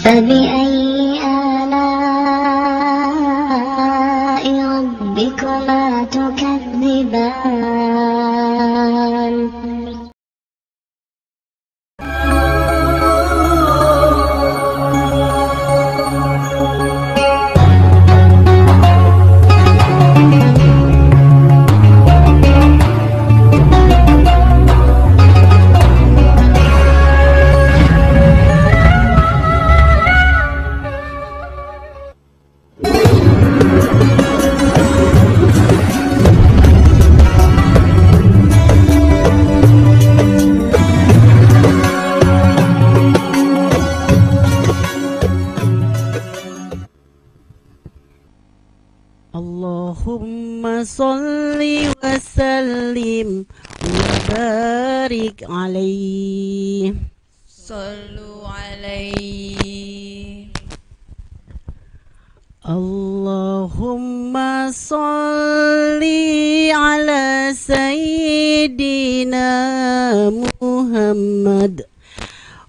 فبأي آلاء ربكما تكذبان Allahumma sholli wa sallim wa barik alaihi. Sallu alaihi. Allahumma sholli ala sayyidina Muhammad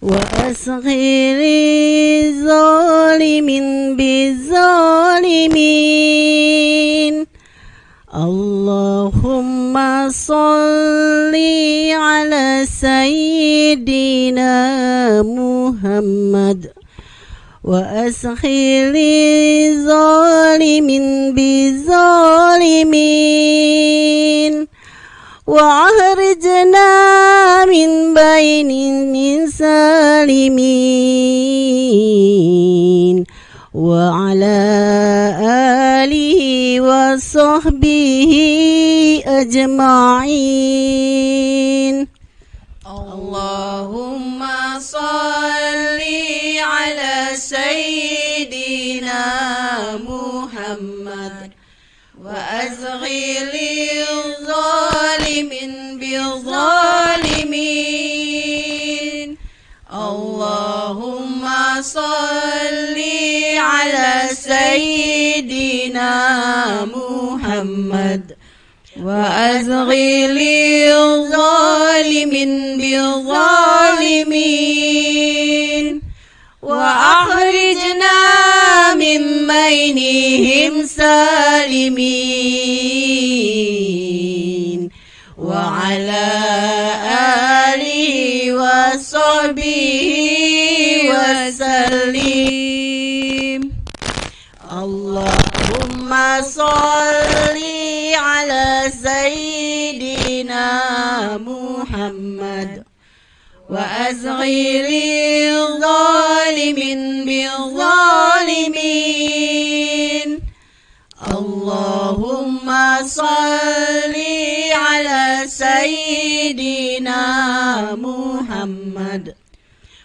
wa asghiri zalimin bizalimin. Allahumma sholli ala sayyidina Muhammad wa asghiri zalimin bizalimin. Wa akhrijna min bainin salimin wa ala alihi wa sahbihi ajma'in. Allahumma salli ala sayyidina Muhammad wa azghili zalimin bizalimin. Allahumma salli ala sayyidina Muhammad wa azghili zalimin bizalimin. Wa akhrijna min bainihim salimin wa ala alihi wa sahbihi wa sallim. Allahumma sholli ala sayyidina Muhammad wa azghiri zalimin bizalimin. Allahumma salli ala sayyidina Muhammad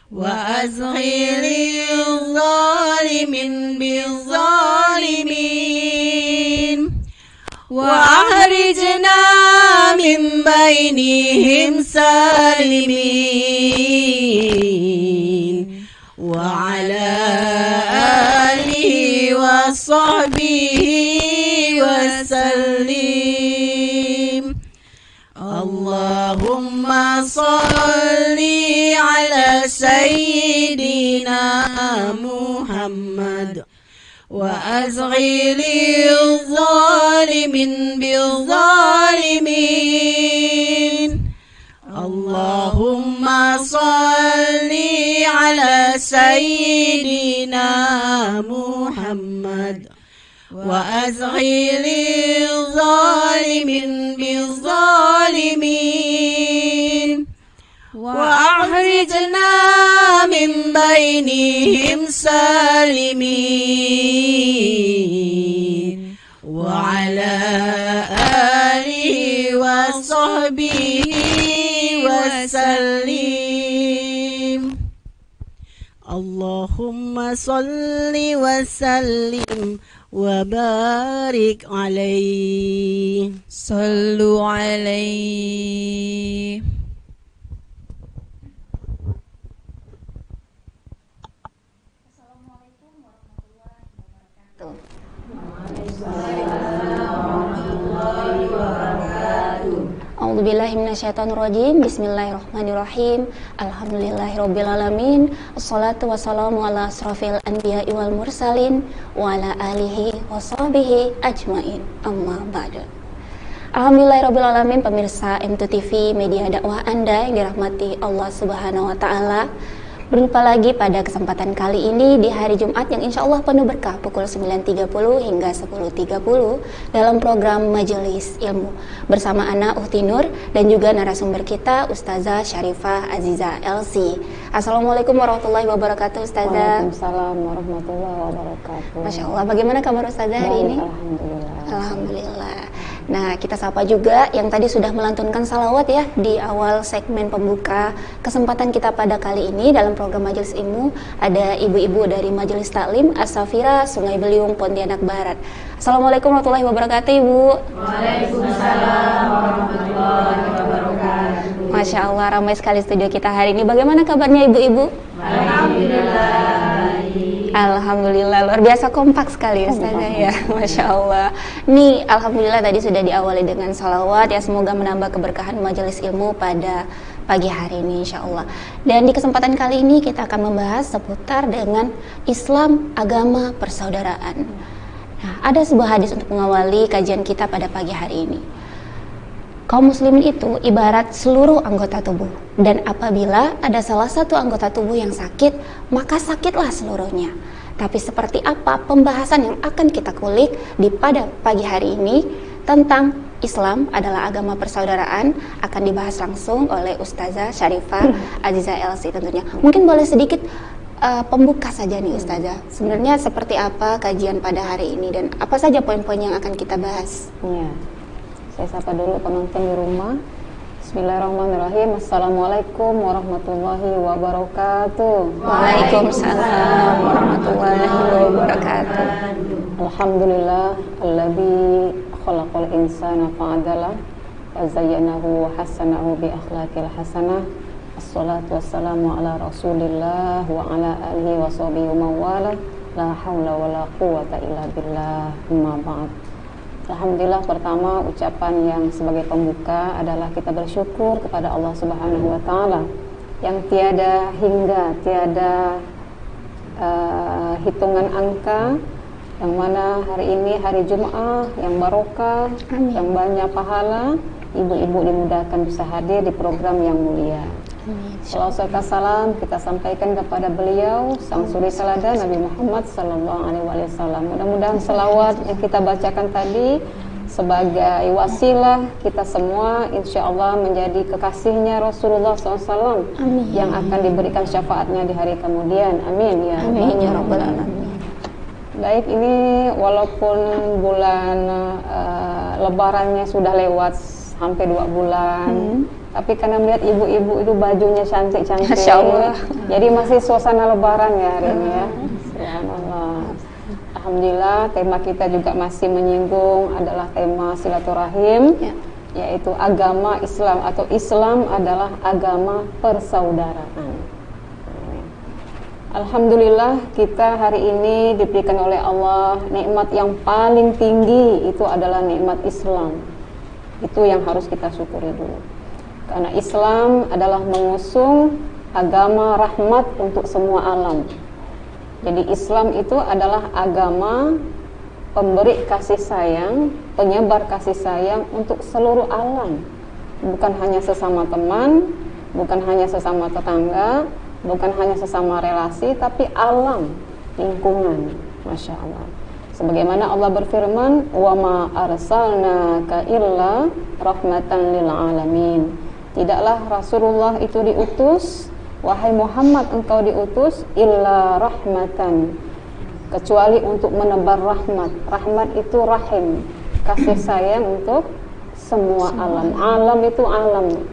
wa azghiri zalimin bizalimin. Wa akhrijna min bainihim salimin wa ala alihi wa sahbihi wa sallim. Allahumma salli ala sayyidina Muhammad wa azghili zalimin bizalimin. Allahumma salli ala sayyidina Muhammad wa azghili zalimin bizalimin. Wa akhrijna min bainihim salimin wa ala alihi wa sahbihi wa sallim. Allahumma sholli wa sallim wa barik alaihi. Sallu alaihi. A'udzubillahi minasyaitonirrajim. Bismillahirrahmanirrahim. Alhamdulillahirabbil Assalatu wassalamu ala asrofil anbiya'i wal mursalin wa ala alihi washabihi ajmain. Amma ba'du. Alhamdulillahirabbil pemirsa M2 TV, media dakwah Anda yang dirahmati Allah Subhanahu wa taala. Berjumpa lagi pada kesempatan kali ini di hari Jumat yang insya Allah penuh berkah pukul 9.30 hingga 10.30 dalam program Majelis Ilmu bersama Ana Uhti Nur dan juga narasumber kita Ustazah Syarifah Aziza LC. Assalamualaikum warahmatullahi wabarakatuh Ustazah. Waalaikumsalam warahmatullahi wabarakatuh. Masya Allah, bagaimana kabar Ustazah hari ini? Alhamdulillah. Alhamdulillah. Nah, kita sapa juga yang tadi sudah melantunkan salawat ya di awal segmen pembuka kesempatan kita pada kali ini dalam program Majelis Ilmu. Ada ibu-ibu dari Majelis Taklim As-Safira Sungai Beliung Pontianak Barat. Assalamualaikum warahmatullahi wabarakatuh Ibu. Waalaikumsalam warahmatullahi wabarakatuh. Masya Allah, ramai sekali studio kita hari ini. Bagaimana kabarnya ibu-ibu? Alhamdulillah. Alhamdulillah, luar biasa kompak sekali Ustazah ya, Masya Allah. Nih, Alhamdulillah tadi sudah diawali dengan salawat ya, semoga menambah keberkahan majelis ilmu pada pagi hari ini insya Allah. Dan di kesempatan kali ini kita akan membahas seputar dengan Islam, agama, persaudaraan. Nah, ada sebuah hadis untuk mengawali kajian kita pada pagi hari ini. Kaum muslimin itu ibarat seluruh anggota tubuh, dan apabila ada salah satu anggota tubuh yang sakit, maka sakitlah seluruhnya. Tapi seperti apa pembahasan yang akan kita kulik di pada pagi hari ini tentang Islam adalah agama persaudaraan akan dibahas langsung oleh Ustazah Syarifah Aziza LC tentunya. Mungkin boleh sedikit pembuka saja nih Ustazah. Sebenarnya seperti apa kajian pada hari ini dan apa saja poin-poin yang akan kita bahas? Ya. Saya sapa dulu penonton di rumah. Bismillahirrahmanirrahim. Assalamualaikum warahmatullahi wabarakatuh. Waalaikumsalam warahmatullahi wabarakatuh. Alhamdulillah alladzi khalaqal insana fa'adala wa zayyanahu wa hasanahu bi akhlaqil hasanah. Assalatu wassalamu ala Rasulillah wa ala alihi wa sahbihi wa mawala. La haula wala quwwata illa billah. Amma ba'd. Alhamdulillah, pertama ucapan yang sebagai pembuka adalah kita bersyukur kepada Allah Subhanahu wa taala yang tiada hingga tiada hitungan angka, yang mana hari ini hari Jumat yang barokah, yang banyak pahala, ibu-ibu dimudahkan bisa hadir di program yang mulia. Salam kita sampaikan kepada beliau sang suri teladan Nabi Muhammad sallallahu alaihi wasallam. Mudah-mudahan selawat yang kita bacakan tadi sebagai wasilah kita semua insya Allah menjadi kekasihnya Rasulullah SAW yang akan diberikan syafaatnya di hari kemudian. Amin ya. Amin ya rabbal alamin. Baik, ini walaupun bulan Lebarannya sudah lewat hampir 2 bulan. Tapi karena melihat ibu-ibu itu bajunya cantik-cantik, Masya Allah. jadi masih suasana lebaran ya hari ini ya. Subhanallah. Alhamdulillah, tema kita juga masih menyinggung adalah tema silaturahim, yaitu agama Islam atau Islam adalah agama persaudaraan. Alhamdulillah, kita hari ini diberikan oleh Allah nikmat yang paling tinggi, itu adalah nikmat Islam. Itu yang harus kita syukuri dulu. Karena Islam adalah mengusung agama rahmat untuk semua alam. Jadi Islam itu adalah agama pemberi kasih sayang, penyebar kasih sayang untuk seluruh alam. Bukan hanya sesama teman, bukan hanya sesama tetangga, bukan hanya sesama relasi, tapi alam, lingkungan. Masya Allah. Sebagaimana Allah berfirman, "Wa ma arsalnaka illa rahmatan lil alamin." Tidaklah Rasulullah itu diutus, wahai Muhammad engkau diutus illa rahmatan, kecuali untuk menebar rahmat. Rahmat itu rahim, kasih sayang untuk semua alam. Alam itu alam.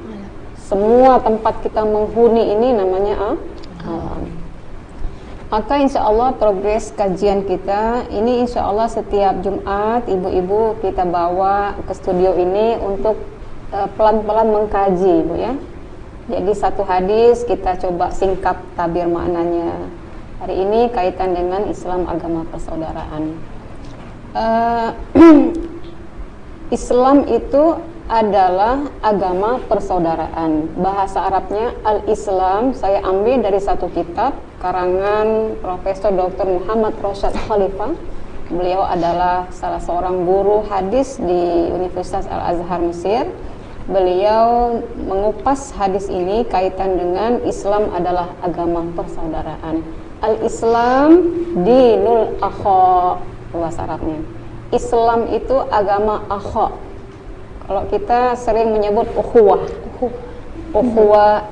Semua tempat kita menghuni ini namanya alam. Maka insya Allah progres kajian kita ini insya Allah setiap Jumat ibu-ibu kita bawa ke studio ini untuk pelan-pelan mengkaji, Bu ya. Jadi satu hadis kita coba singkap tabir maknanya. Hari ini kaitan dengan Islam agama persaudaraan. Islam itu adalah agama persaudaraan. Bahasa Arabnya Al-Islam saya ambil dari satu kitab karangan Profesor Dr. Muhammad Rosyad Khalifah. Beliau adalah salah seorang guru hadis di Universitas Al-Azhar Mesir. Beliau mengupas hadis ini kaitan dengan Islam adalah agama persaudaraan. Al-Islam dinul akha, bahasa Arabnya. Islam itu agama akha. Kalau kita sering menyebut ukhuwah,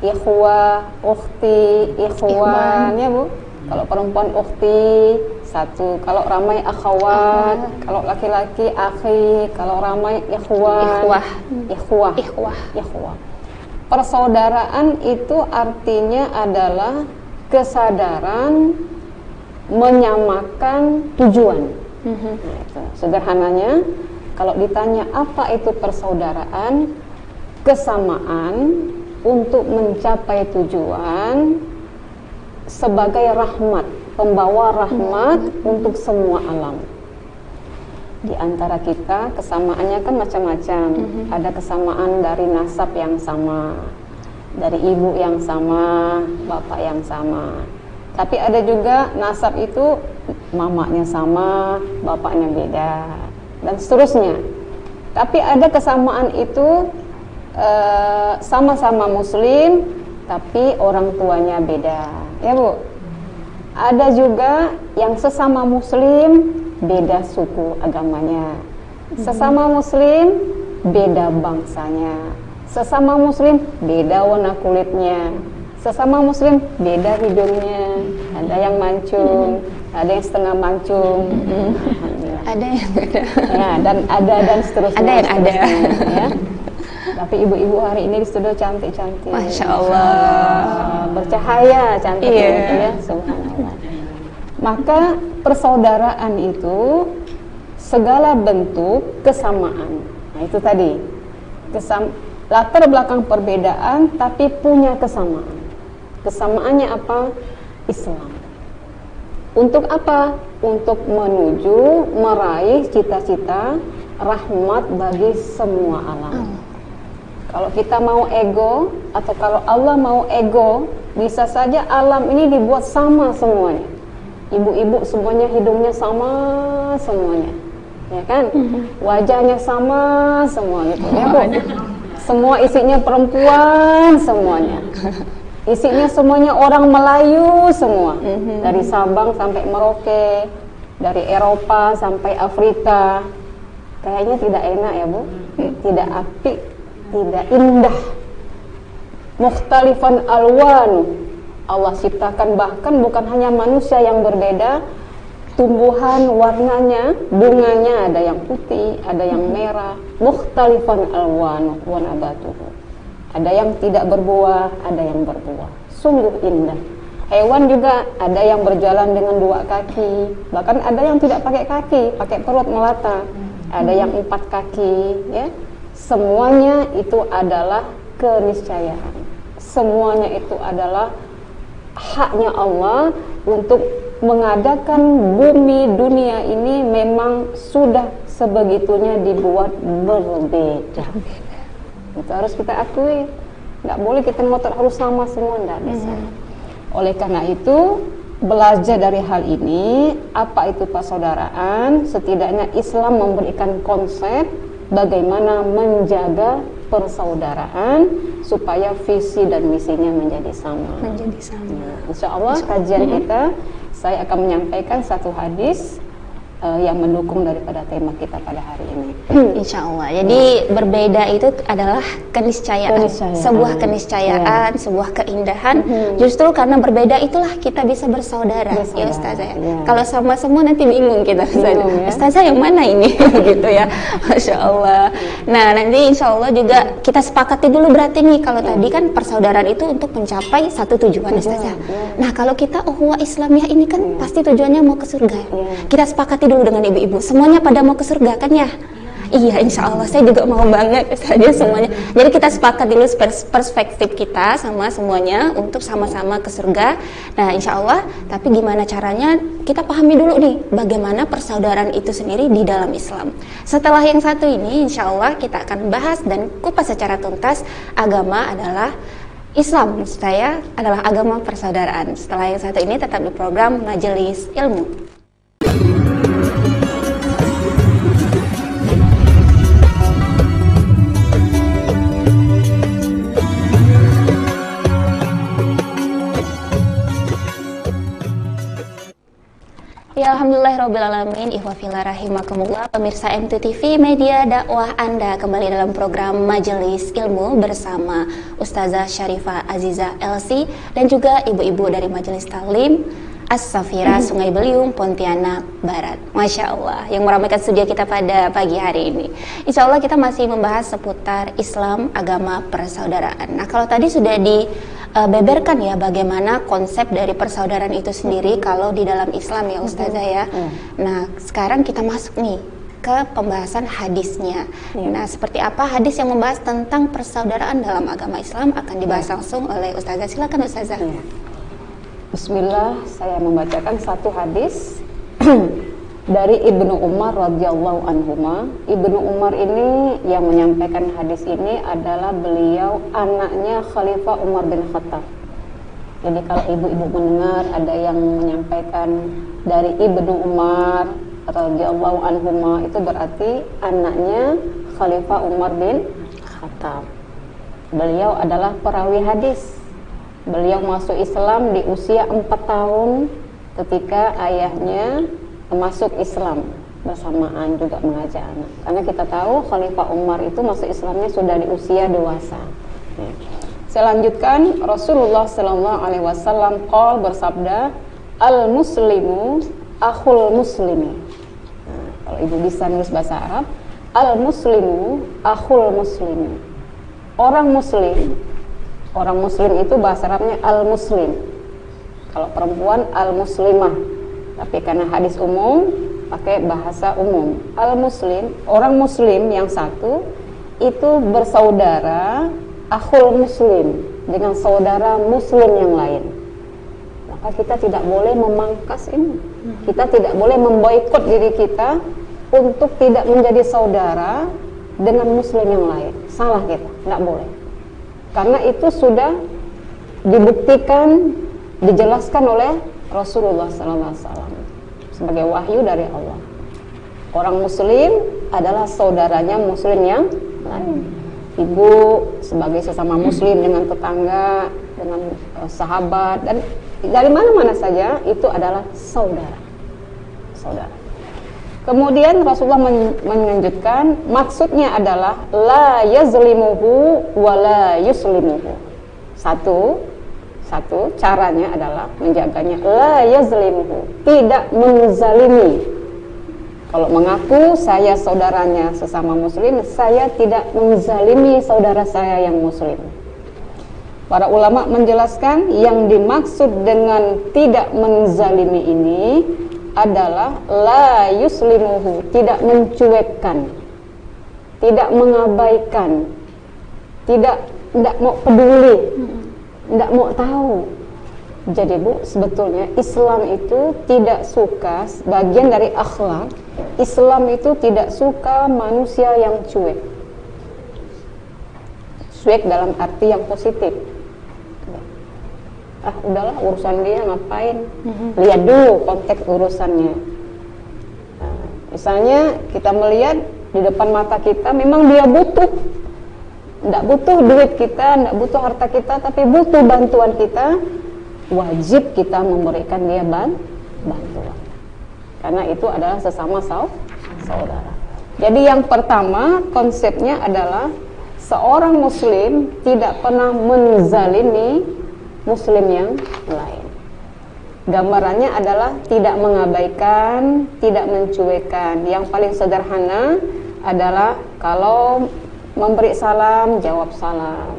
ikhwah, ukhti, ikhwan, ya Bu. Kalau perempuan ukhti satu, kalau ramai akhwat, kalau laki-laki akhi, kalau ramai ikhwah. Persaudaraan itu artinya adalah kesadaran menyamakan tujuan. Nah, itu. Sederhananya, kalau ditanya apa itu persaudaraan, kesamaan untuk mencapai tujuan sebagai rahmat, pembawa rahmat untuk semua alam. Di antara kita kesamaannya kan macam-macam. Ada kesamaan dari nasab yang sama, dari ibu yang sama, bapak yang sama. Tapi ada juga nasab itu mamanya sama, bapaknya beda, dan seterusnya. Tapi ada kesamaan itu sama-sama muslim, tapi orang tuanya beda, ya Bu. Ada juga yang sesama muslim, beda suku agamanya. Sesama muslim, beda bangsanya. Sesama muslim, beda warna kulitnya. Sesama muslim, beda hidungnya. Ada yang mancung, ada yang setengah mancung. Ada yang beda. Ya, dan seterusnya. Ada yang ada. Ya. Tapi ibu-ibu hari ini di studio cantik-cantik. Masya Allah. Bercahaya cantik, Iya. ya, subhanallah. Maka persaudaraan itu segala bentuk kesamaan. Nah, itu tadi. Latar belakang perbedaan tapi punya kesamaan. Kesamaannya apa? Islam. Untuk apa? Untuk menuju meraih cita-cita rahmat bagi semua alam. Kalau kita mau ego, atau kalau Allah mau ego, bisa saja alam ini dibuat sama semuanya. Ibu-ibu semuanya hidungnya sama semuanya, ya kan? Wajahnya sama semua gitu, ya Bu? Semua isinya perempuan semuanya. Isinya semuanya orang Melayu semua. Dari Sabang sampai Merauke, dari Eropa sampai Afrika. Kayaknya tidak enak ya Bu? Tidak apik, tidak indah. Mukhtalifan alwan. Allah ciptakan bahkan bukan hanya manusia yang berbeda, tumbuhan warnanya, bunganya ada yang putih, ada yang merah. Mukhtalifan alwan wa nabatuhu. Ada yang tidak berbuah, ada yang berbuah. Sungguh indah. Hewan juga ada yang berjalan dengan 2 kaki, bahkan ada yang tidak pakai kaki, pakai perut melata. Ada yang 4 kaki, ya. Semuanya itu adalah keniscayaan. Semuanya itu adalah haknya Allah untuk mengadakan bumi dunia ini memang sudah sebegitunya dibuat berbeda. Itu harus kita akui. Nggak boleh kita ngotot harus sama semua, nggak bisa. Oleh karena itu, belajar dari hal ini, apa itu persaudaraan, setidaknya Islam memberikan konsep bagaimana menjaga persaudaraan supaya visi dan misinya menjadi sama. Insya Allah kajian kita, saya akan menyampaikan satu hadis yang mendukung daripada tema kita pada hari ini. Insya Allah. Jadi berbeda itu adalah keniscayaan. Sebuah keniscayaan, sebuah keindahan. Justru karena berbeda itulah kita bisa bersaudara. Ya Ustazah. Ya. Kalau sama semua nanti bingung kita. Ustazah yang mana ini? Gitu ya. Masya Allah. Nah nanti insya Allah juga kita sepakati dulu berarti nih. Kalau tadi kan persaudaraan itu untuk mencapai satu tujuan Ustazah. Nah kalau kita ukhuwah Islamiyah ini kan pasti tujuannya mau ke surga. Kita sepakati dulu dengan ibu-ibu, semuanya pada mau ke surga kan ya? Iya, insya Allah saya juga mau banget saja semuanya. Jadi kita sepakat dulu perspektif kita sama semuanya untuk sama-sama ke surga. Nah, insya Allah. Tapi gimana caranya? Kita pahami dulu nih bagaimana persaudaraan itu sendiri di dalam Islam. Setelah yang satu ini, insya Allah kita akan bahas dan kupas secara tuntas. Agama adalah Islam, maksud saya adalah agama persaudaraan. Setelah yang satu ini tetap di program Majelis Ilmu. Ya, alhamdulillahirrabbilalamin, ihwafillah rahimakumullah, pemirsa M2TV media dakwah Anda kembali dalam program Majelis Ilmu bersama Ustazah Syarifah Azizah LC dan juga ibu-ibu dari Majelis Taklim As-Safira Sungai Beliung, Pontianak Barat. Masya Allah, yang meramaikan studio kita pada pagi hari ini. Insya Allah kita masih membahas seputar Islam, agama persaudaraan. Nah, kalau tadi sudah beberkan ya bagaimana konsep dari persaudaraan itu sendiri kalau di dalam Islam ya Ustazah ya. Nah, sekarang kita masuk nih ke pembahasan hadisnya. Nah, seperti apa hadis yang membahas tentang persaudaraan dalam agama Islam akan dibahas langsung oleh Ustazah. Silakan Ustazah. Bismillah, saya membacakan satu hadis dari Ibnu Umar radhiyallahu anhuma. Ibnu Umar ini yang menyampaikan hadis ini adalah beliau anaknya Khalifah Umar bin Khattab. Jadi kalau ibu-ibu mendengar ada yang menyampaikan dari Ibnu Umar radhiyallahu anhuma, itu berarti anaknya Khalifah Umar bin Khattab. Beliau adalah perawi hadis. Beliau masuk Islam di usia 4 tahun ketika ayahnya masuk Islam, bersamaan juga mengajak anak. Karena kita tahu Khalifah Umar itu masuk Islamnya sudah di usia dewasa. Saya lanjutkan, Rasulullah Sallallahu Alaihi Wasallam bersabda, al muslimu akhul muslimi. Nah, kalau ibu bisa nulis bahasa Arab, al muslimu akhul muslimi. Orang muslim itu bahasa Arabnya al muslim. Kalau perempuan al muslimah. Tapi karena hadis umum pakai bahasa umum. Al muslim, orang muslim yang satu itu bersaudara akhul muslim dengan saudara muslim yang lain. Maka kita tidak boleh memangkas ini. Kita tidak boleh memboikot diri kita untuk tidak menjadi saudara dengan muslim yang lain. Salah kita, tidak boleh. Karena itu sudah dibuktikan, dijelaskan oleh Rasulullah SAW sebagai wahyu dari Allah. Orang muslim adalah saudaranya muslim yang lain. Ibu sebagai sesama muslim dengan tetangga, dengan sahabat, dan dari mana-mana saja itu adalah saudara. Kemudian Rasulullah melanjutkan, maksudnya adalah la yazlimuhu wa la yuslimuhu. Satu caranya adalah menjaganya, la yazlimuhu, tidak menzalimi. Kalau mengaku saya saudaranya sesama muslim, saya tidak menzalimi saudara saya yang muslim. Para ulama menjelaskan yang dimaksud dengan tidak menzalimi ini adalah la yuslimuhu, tidak mencuekkan, tidak mengabaikan, tidak mau peduli, tidak mau tahu. Jadi Bu, sebetulnya Islam itu tidak suka, bagian dari akhlak Islam itu tidak suka manusia yang cuek. Cuek dalam arti yang positif. Udahlah urusan dia ngapain, lihat dulu konteks urusannya. Nah, misalnya kita melihat di depan mata kita memang dia butuh, tidak butuh duit kita, tidak butuh harta kita, tapi butuh bantuan kita, wajib kita memberikan dia bantuan, karena itu adalah sesama saudara. Jadi yang pertama konsepnya adalah seorang muslim tidak pernah menzalimi muslim yang lain. Gambarannya adalah tidak mengabaikan, tidak mencuekkan. Yang paling sederhana adalah kalau memberi salam, jawab salam.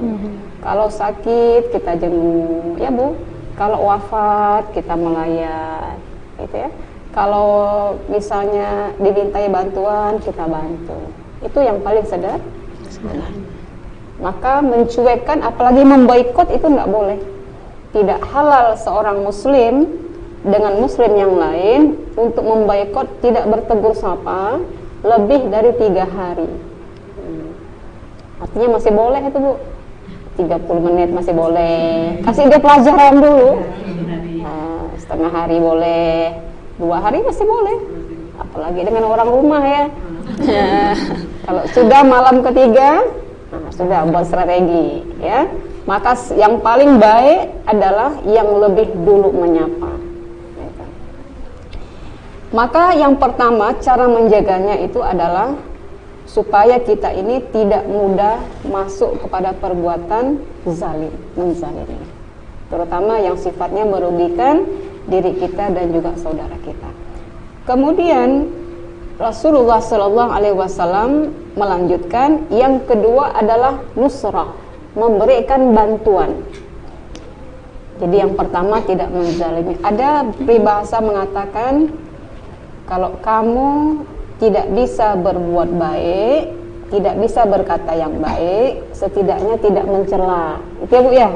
Kalau sakit, kita jenguk, ya Bu. Kalau wafat, kita melayat, gitu ya. Kalau misalnya dimintai bantuan, kita bantu. Itu yang paling sederhana. Maka mencuekkan, apalagi memboikot itu nggak boleh. Tidak halal seorang muslim dengan muslim yang lain untuk memboikot, tidak bertegur sapa lebih dari 3 hari. Artinya masih boleh itu Bu, 30 menit masih boleh. Kasih dia pelajaran dulu. Setengah hari boleh, 2 hari masih boleh. Apalagi dengan orang rumah ya. Kalau sudah malam ketiga, sudah buat strategi ya. Maka yang paling baik adalah yang lebih dulu menyapa. Maka yang pertama cara menjaganya itu adalah supaya kita ini tidak mudah masuk kepada perbuatan zalim, menzalimi. Terutama yang sifatnya merugikan diri kita dan juga saudara kita. Kemudian Rasulullah Shallallahu Alaihi Wasallam melanjutkan, yang kedua adalah nusrah, memberikan bantuan. Jadi yang pertama tidak menzalimi. Ada peribahasa mengatakan, kalau kamu tidak bisa berbuat baik, tidak bisa berkata yang baik, setidaknya tidak mencela. Itu ya Bu ya.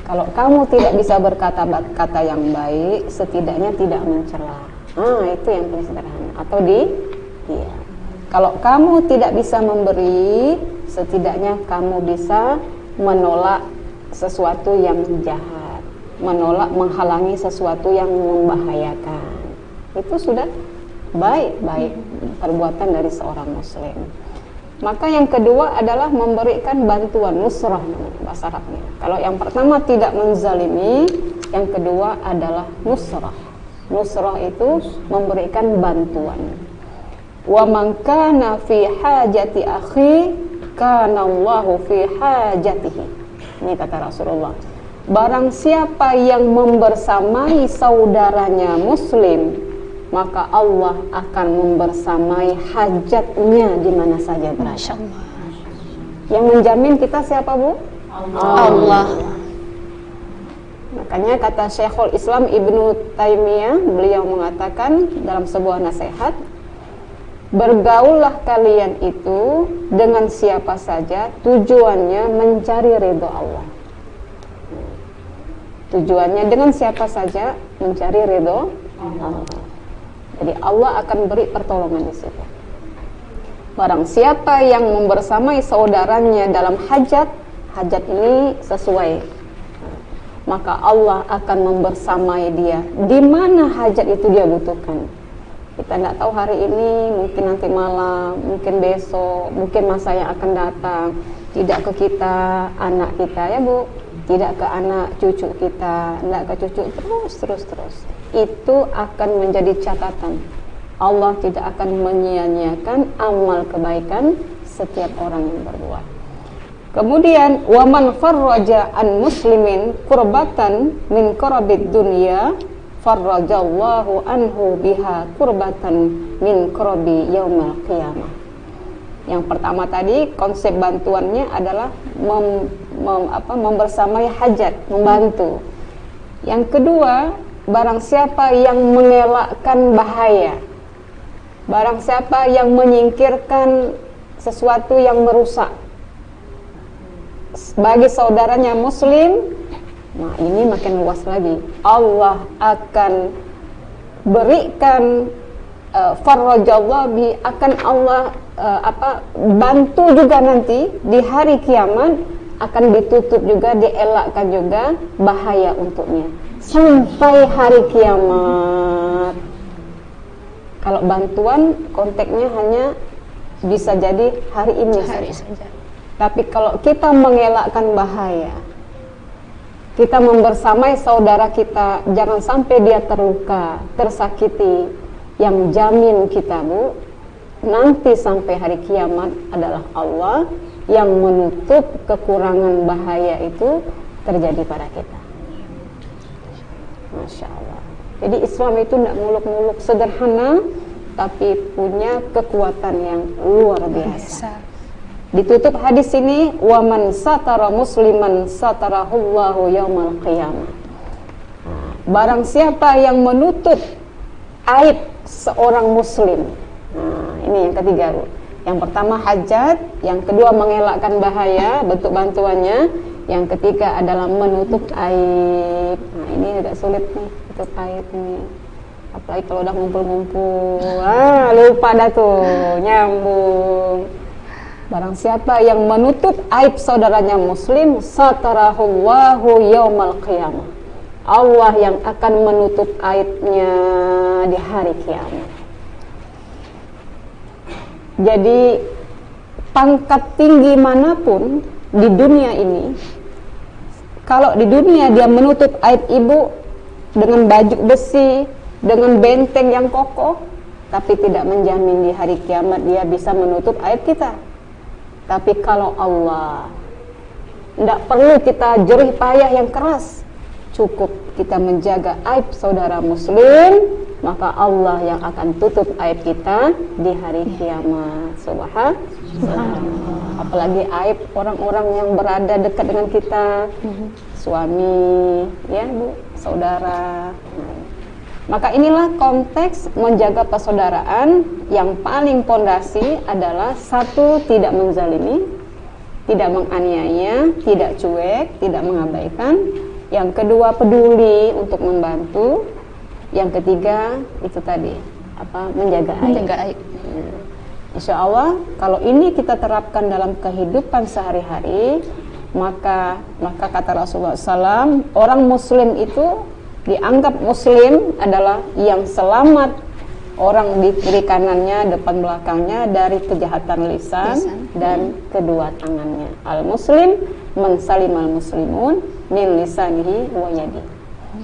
Kalau kamu tidak bisa berkata yang baik, setidaknya tidak mencela. Itu yang paling sederhana. Atau iya. Kalau kamu tidak bisa memberi, setidaknya kamu bisa menolak sesuatu yang jahat, menolak, menghalangi sesuatu yang membahayakan. Itu sudah baik perbuatan dari seorang muslim. Maka yang kedua adalah memberikan bantuan, nusrah bahasa Arabnya. Kalau yang pertama tidak menzalimi, yang kedua adalah nusrah. Nusrah itu memberikan bantuan. Wa man kana fi hajati akhi kana Allahu fi hajatihi. Ini kata Rasulullah. Barang siapa yang membersamai saudaranya muslim, maka Allah akan membersamai hajatnya di mana saja berada. Yang menjamin kita siapa Bu? Allah. Makanya kata Syekhul Islam Ibnu Taimiyah, beliau mengatakan dalam sebuah nasihat, bergaullah kalian itu dengan siapa saja, tujuannya mencari ridha Allah. Tujuannya dengan siapa saja mencari ridha Allah. Jadi Allah akan beri pertolongan di situ. Barang siapa yang membersamai saudaranya dalam hajat ini sesuai, maka Allah akan membersamai dia di mana hajat itu dia butuhkan. Kita tidak tahu hari ini, mungkin nanti malam, mungkin besok, mungkin masa yang akan datang. Tidak ke kita, anak kita ya Bu, tidak ke anak cucu kita, tidak ke cucu, terus. Itu akan menjadi catatan. Allah tidak akan menyia-nyiakan amal kebaikan setiap orang yang berbuat. Kemudian wa man farraja an muslimin kurbatan min kurabid dunya farrajallahu anhu biha kurbatan min kurabi yaumil qiyamah. Yang pertama tadi konsep bantuannya adalah membersamai hajat, membantu. Yang kedua, barang siapa yang mengelakkan bahaya, barang siapa yang menyingkirkan sesuatu yang merusak bagi saudaranya muslim, nah ini makin luas lagi. Allah akan berikan farrajallahu bi, akan Allah bantu juga nanti di hari kiamat, akan ditutup juga, dielakkan juga bahaya untuknya sampai hari kiamat. Kalau bantuan konteksnya hanya bisa jadi hari ini saja. Tapi kalau kita mengelakkan bahaya, kita membersamai saudara kita, jangan sampai dia terluka, tersakiti, yang jamin kita Bu, nanti sampai hari kiamat adalah Allah yang menutup kekurangan bahaya itu terjadi pada kita. Masya Allah. Jadi Islam itu tidak muluk-muluk, sederhana, tapi punya kekuatan yang luar biasa. Ditutup hadis ini, wa man satara musliman satarahullahu yaumal qiyamah. Barang siapa yang menutup aib seorang muslim, ini yang ketiga Bu, Yang pertama hajat, yang kedua mengelakkan bahaya, bentuk bantuannya. Yang ketiga adalah menutup aib. Nah, ini agak sulit nih, tutup aib nih. Apalagi kalau udah ngumpul-ngumpul, lupa dah tuh, nyambung. Barang siapa yang menutup aib saudaranya muslim, satarahullahu yaumal qiyamah. Allah yang akan menutup aibnya di hari kiamat. Jadi pangkat tinggi manapun di dunia ini, kalau di dunia dia menutup aib ibu dengan baju besi, dengan benteng yang kokoh, tapi tidak menjamin di hari kiamat dia bisa menutup aib kita. Tapi kalau Allah, tidak perlu kita jerih payah yang keras, cukup kita menjaga aib saudara muslim, maka Allah yang akan tutup aib kita di hari kiamat. Subhanallah. Apalagi aib orang-orang yang berada dekat dengan kita, suami, ya Bu, saudara. Maka inilah konteks menjaga persaudaraan. Yang paling pondasi adalah satu, tidak menzalimi, tidak menganiaya, tidak cuek, tidak mengabaikan. Yang kedua, peduli untuk membantu. Yang ketiga, itu tadi, menjaga aib. Insya Allah, kalau ini kita terapkan dalam kehidupan sehari-hari, maka kata Rasulullah SAW, orang muslim itu dianggap muslim adalah yang selamat, orang di kiri kanannya, depan belakangnya dari kejahatan lisan dan kedua tangannya. Al-muslim man salimal muslimun min lisanihi wa yadi.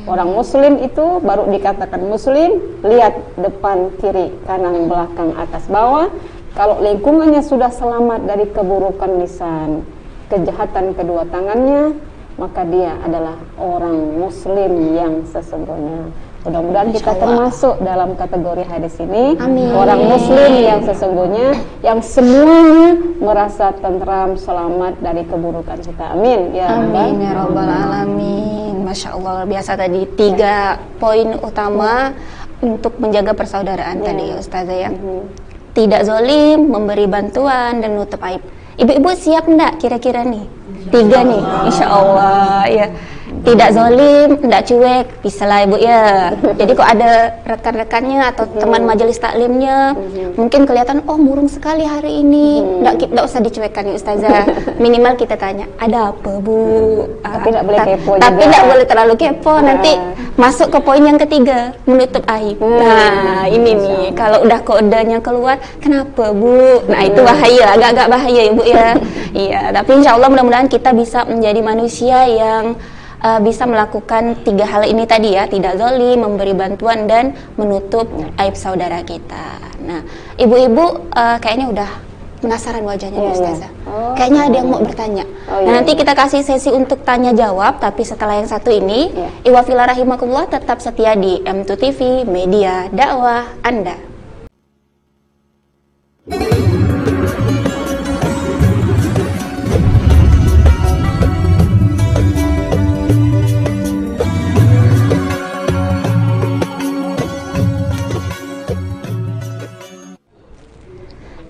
Orang muslim itu baru dikatakan muslim, lihat depan, kiri, kanan, belakang, atas, bawah. Kalau lingkungannya sudah selamat dari keburukan lisan, kejahatan kedua tangannya, maka dia adalah orang muslim yang sesungguhnya. Mudah-mudahan kita termasuk dalam kategori hadis ini. Amin. Orang muslim yang sesungguhnya, yang semuanya merasa tentram, selamat dari keburukan kita. Amin. Ya Amin ya Rabbal Alamin. Masya Allah, luar biasa tadi 3 poin utama untuk menjaga persaudaraan tadi ya Ustazah ya. Tidak zalim, memberi bantuan, dan nutup aib. Ibu-ibu siap enggak kira-kira nih? 3 nih, insya Allah ya. Tidak zalim, tidak cuek, bisa lah Ibu ya. Jadi kok ada rekan-rekannya atau teman majelis taklimnya, mungkin kelihatan, oh murung sekali hari ini, tidak usah dicuekkan ya Ustazah. Minimal kita tanya, ada apa Bu? Tapi tidak boleh kepo juga. Tapi tidak boleh terlalu kepo, nanti masuk ke poin yang ketiga, menutup aib. Nah ini nih, kalau udah kodenya keluar, kenapa Bu? Nah itu bahaya, agak-agak bahaya Ibu ya. Iya, tapi insya Allah mudah-mudahan kita bisa menjadi manusia yang bisa melakukan 3 hal ini tadi ya, tidak zalim, memberi bantuan, dan menutup aib saudara kita. Nah, ibu-ibu kayaknya udah penasaran wajahnya nih Ustazah. Kayaknya ada yang mau bertanya. Nah, nanti kita kasih sesi untuk tanya jawab, tapi setelah yang satu ini, Iwafila rahimakumullah tetap setia di M2 TV, media dakwah Anda.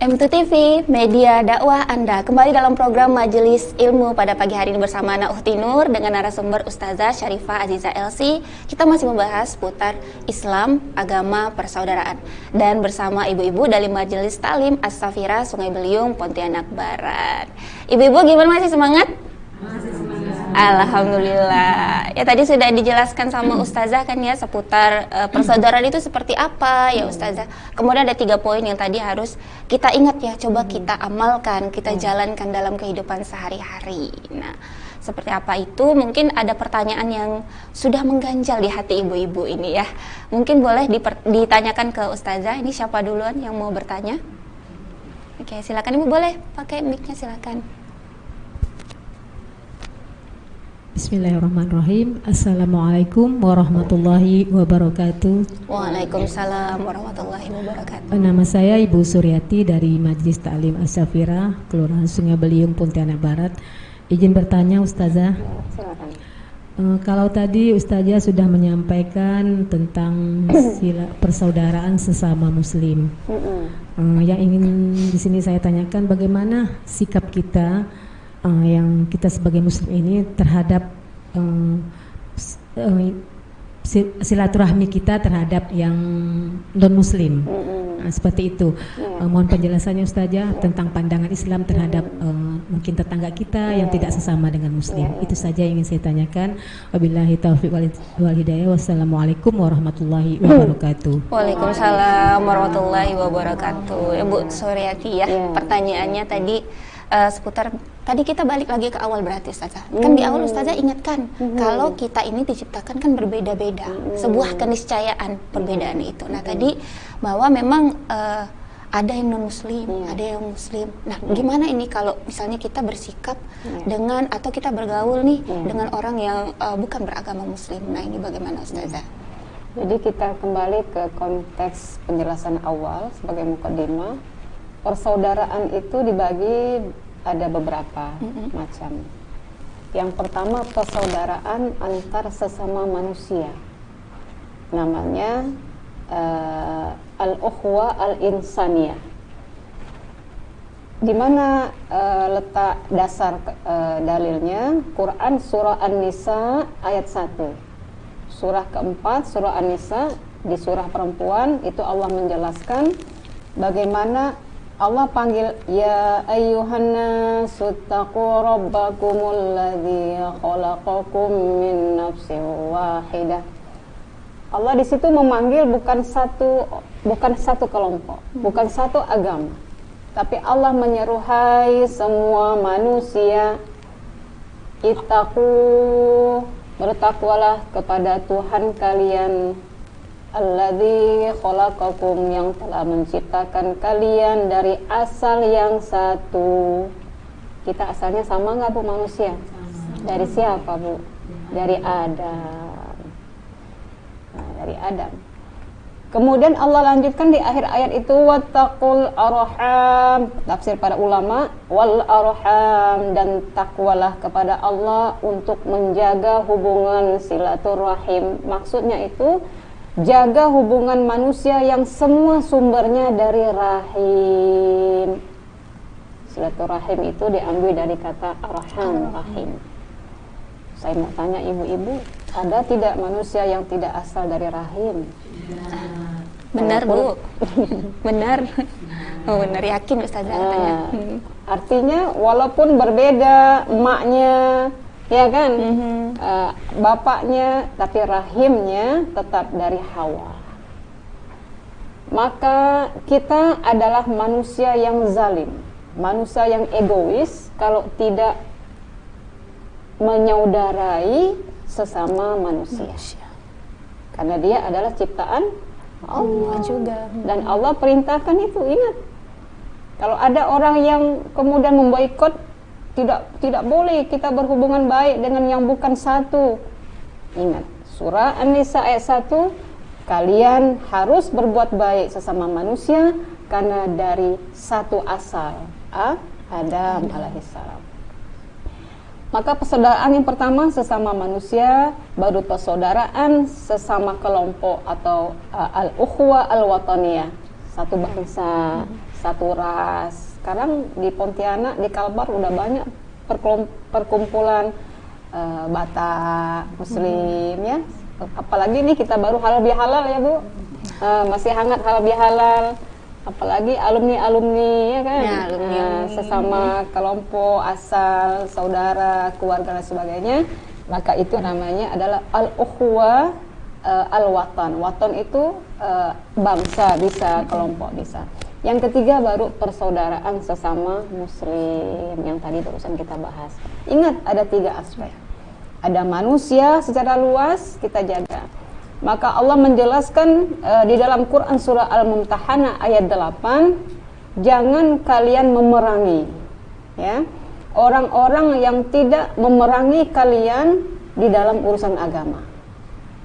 M2 TV, media dakwah Anda. Kembali dalam program Majelis Ilmu pada pagi hari ini bersama Ana Ukhti Nur dengan narasumber Ustazah Syarifah Aziza LC. Kita masih membahas seputar Islam, agama, persaudaraan. Dan bersama ibu-ibu dari Majelis Taklim As-Safira Sungai Beliung, Pontianak Barat. Ibu-ibu gimana, masih semangat? Masih semangat. Alhamdulillah. Ya tadi sudah dijelaskan sama Ustazah kan ya seputar persaudaraan itu seperti apa ya Ustazah. Kemudian ada 3 poin yang tadi harus kita ingat ya, coba kita amalkan, kita jalankan dalam kehidupan sehari-hari. Nah, seperti apa itu? Mungkin ada pertanyaan yang sudah mengganjal di hati ibu-ibu ini ya. Mungkin boleh ditanyakan ke Ustazah. Ini siapa duluan yang mau bertanya? Oke, silakan Ibu, boleh pakai mic-nya, silakan. Bismillahirrahmanirrahim. Assalamualaikum warahmatullahi wabarakatuh. Waalaikumsalam warahmatullahi wabarakatuh. Nama saya Ibu Suryati dari Majelis Taklim As-Safira, Kelurahan Sungai Beliung, Pontianak Barat. Izin bertanya Ustazah. Kalau tadi Ustazah sudah menyampaikan tentang persaudaraan sesama Muslim. Yang ingin di sini saya tanyakan, bagaimana sikap kita yang kita sebagai Muslim ini terhadap silaturahmi kita terhadap yang non Muslim. Seperti itu. Mohon penjelasannya Ustazah tentang pandangan Islam terhadap mungkin tetangga kita yang tidak sesama dengan Muslim. Itu saja yang ingin saya tanyakan. Wabillahi taufiq wal hidayah. Wassalamualaikum warahmatullahi wabarakatuh. Waalaikumsalam warahmatullahi wabarakatuh. Bu Suryati ya, pertanyaannya tadi seputar tadi kita balik lagi ke awal berarti Ustazah. Kan di awal Ustazah ingatkan kalau kita ini diciptakan kan berbeda-beda, sebuah keniscayaan perbedaan itu. Nah tadi bahwa memang ada yang non Muslim, ada yang Muslim. Nah gimana ini kalau misalnya kita bersikap dengan atau kita bergaul nih dengan orang yang bukan beragama Muslim. Nah ini bagaimana Ustazah? Jadi kita kembali ke konteks penjelasan awal sebagai mukadimah. Persaudaraan itu dibagi ada beberapa macam. Yang pertama persaudaraan antar sesama manusia. Namanya al-ukhwa al-insaniyah. Di mana letak dasar dalilnya? Quran surah An-Nisa ayat 1. Surah keempat surah An-Nisa, di surah perempuan itu Allah menjelaskan bagaimana Allah panggil ya ayyuhannasu taqu rabbakumul ladzi khalaqakum min nafsin wahidah. Allah di situ memanggil bukan satu kelompok, bukan satu agama. Tapi Allah menyeru hai semua manusia, ittaqu, bertakwalah kepada Tuhan kalian, alladzi khalaqakum, yang telah menciptakan kalian dari asal yang satu. Kita asalnya sama nggak Bu manusia? Dari siapa Bu? Dari Adam. Nah, dari Adam. Kemudian Allah lanjutkan di akhir ayat itu wattaqul arham, tafsir para ulama, wal arham, dan takwalah kepada Allah untuk menjaga hubungan silaturahim. Maksudnya itu jaga hubungan manusia yang semua sumbernya dari rahim. Silaturahim itu diambil dari kata arham, rahim. Saya mau tanya ibu-ibu, ada tidak manusia yang tidak asal dari rahim? Benar Bu, benar. Oh benar, yakin Ustazah katanya. Artinya walaupun berbeda emaknya, ya kan, bapaknya, tapi rahimnya tetap dari Hawa. Maka kita adalah manusia yang zalim, manusia yang egois kalau tidak menyaudarai sesama manusia. Karena dia adalah ciptaan Allah juga. Dan Allah perintahkan itu, ingat. Kalau ada orang yang kemudian memboikot, tidak boleh kita berhubungan baik dengan yang bukan satu. Ingat, surah An-Nisa ayat 1, kalian harus berbuat baik sesama manusia karena dari satu asal, Adam alaihissalam. Maka persaudaraan yang pertama sesama manusia, baru persaudaraan sesama kelompok atau al-ukhwa al-wataniyah, satu bangsa, satu ras. Sekarang di Pontianak, di Kalbar udah banyak perkumpulan Batak Muslim ya. Apalagi ini kita baru halal bihalal ya Bu, masih hangat halal bihalal. Apalagi alumni ya kan, ya, sesama kelompok, asal, saudara, keluarga dan sebagainya. Maka itu namanya adalah al-ukhwa al-watan. Watan itu bangsa bisa, kelompok bisa. Yang ketiga baru persaudaraan sesama muslim yang tadi barusan kita bahas. Ingat ada 3 aspek. Ada manusia secara luas kita jaga. Maka Allah menjelaskan di dalam Quran surah Al-Mumtahanah ayat 8, jangan kalian memerangi ya orang-orang yang tidak memerangi kalian di dalam urusan agama.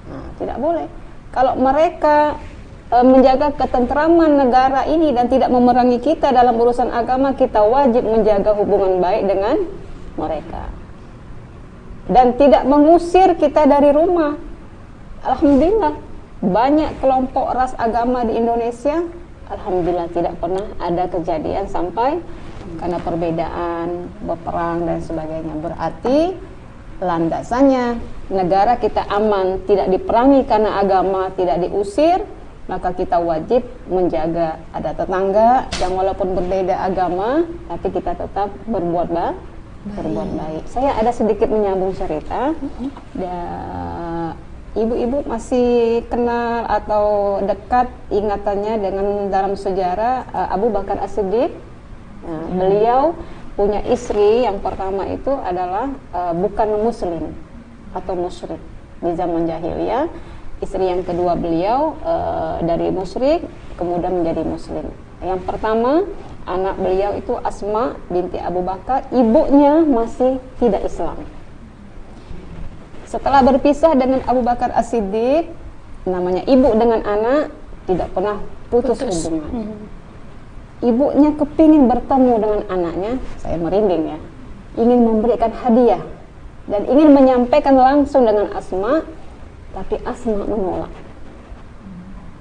Nah, tidak boleh. Kalau mereka menjaga ketentraman negara ini dan tidak memerangi kita dalam urusan agama, kita wajib menjaga hubungan baik dengan mereka dan tidak mengusir kita dari rumah. Alhamdulillah banyak kelompok ras agama di Indonesia, alhamdulillah tidak pernah ada kejadian sampai karena perbedaan, berperang dan sebagainya. Berarti landasannya negara kita aman, tidak diperangi karena agama, tidak diusir, maka kita wajib menjaga. Ada tetangga yang walaupun berbeda agama, tapi kita tetap berbuat baik. Saya ada sedikit menyambung cerita. Ibu-ibu masih kenal atau dekat ingatannya dengan dalam sejarah Abu Bakar As-Siddiq. Nah, beliau punya istri yang pertama itu adalah bukan muslim atau musyrik di zaman jahiliyah. Istri yang kedua beliau dari musyrik kemudian menjadi muslim. Yang pertama anak beliau itu Asma binti Abu Bakar, ibunya masih tidak Islam. Setelah berpisah dengan Abu Bakar As-Siddiq, namanya ibu dengan anak tidak pernah putus hubungan. Ibunya kepingin bertemu dengan anaknya, saya merinding ya, ingin memberikan hadiah dan ingin menyampaikan langsung dengan Asma, tapi Asma menolak